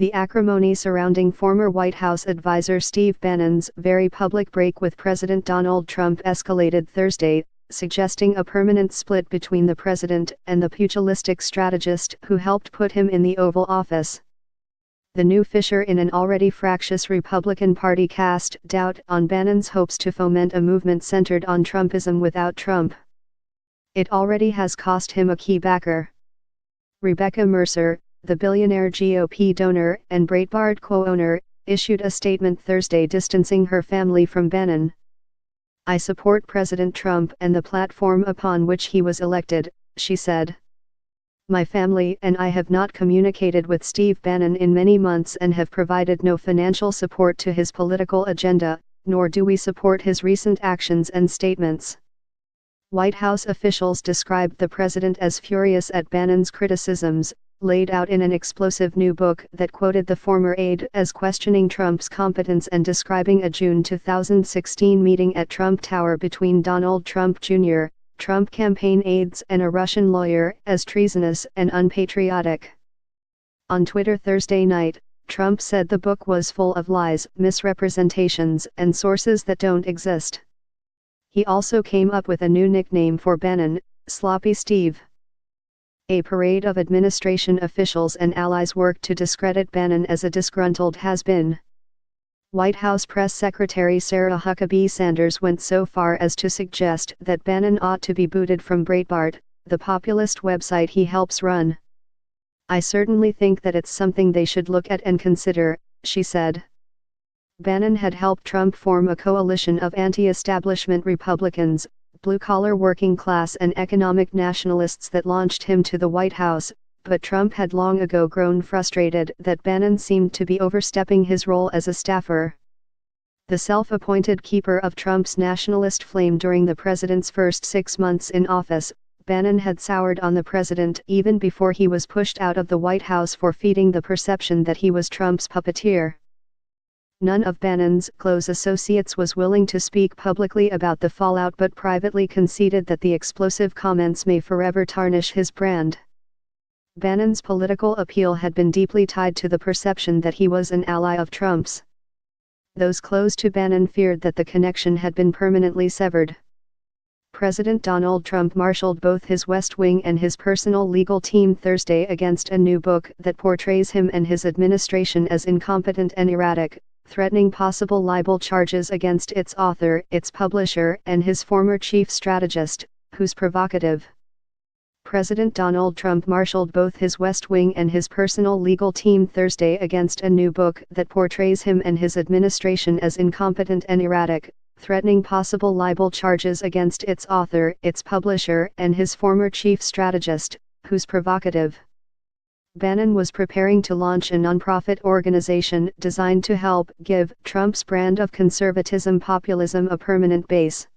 The acrimony surrounding former White House advisor Steve Bannon's very public break with President Donald Trump escalated Thursday, suggesting a permanent split between the president and the pugilistic strategist who helped put him in the Oval Office. The new fissure in an already fractious Republican Party cast doubt on Bannon's hopes to foment a movement centered on Trumpism without Trump. It already has cost him a key backer. Rebecca Mercer, the billionaire GOP donor and Breitbart co-owner, issued a statement Thursday distancing her family from Bannon. "I support President Trump and the platform upon which he was elected," she said. "My family and I have not communicated with Steve Bannon in many months and have provided no financial support to his political agenda, nor do we support his recent actions and statements." White House officials described the president as furious at Bannon's criticisms, laid out in an explosive new book that quoted the former aide as questioning Trump's competence and describing a June 2016 meeting at Trump Tower between Donald Trump Jr., Trump campaign aides and a Russian lawyer as treasonous and unpatriotic. On Twitter Thursday night, Trump said the book was full of lies, misrepresentations, and sources that don't exist. He also came up with a new nickname for Bannon, Sloppy Steve. A parade of administration officials and allies worked to discredit Bannon as a disgruntled has-been. White House Press Secretary Sarah Huckabee Sanders went so far as to suggest that Bannon ought to be booted from Breitbart, the populist website he helps run. "I certainly think that it's something they should look at and consider," she said. Bannon had helped Trump form a coalition of anti-establishment Republicans, blue-collar working class and economic nationalists that launched him to the White House, but Trump had long ago grown frustrated that Bannon seemed to be overstepping his role as a staffer. The self-appointed keeper of Trump's nationalist flame during the president's first 6 months in office, Bannon had soured on the president even before he was pushed out of the White House for feeding the perception that he was Trump's puppeteer. None of Bannon's close associates was willing to speak publicly about the fallout but privately conceded that the explosive comments may forever tarnish his brand. Bannon's political appeal had been deeply tied to the perception that he was an ally of Trump's. Those close to Bannon feared that the connection had been permanently severed. President Donald Trump marshaled both his West Wing and his personal legal team Thursday against a new book that portrays him and his administration as incompetent and erratic, threatening possible libel charges against its author, its publisher, and his former chief strategist, who's provocative. President Donald Trump marshaled both his West Wing and his personal legal team Thursday against a new book that portrays him and his administration as incompetent and erratic, threatening possible libel charges against its author, its publisher, and his former chief strategist, who's provocative. Bannon was preparing to launch a nonprofit organization designed to help give Trump's brand of conservatism populism a permanent base.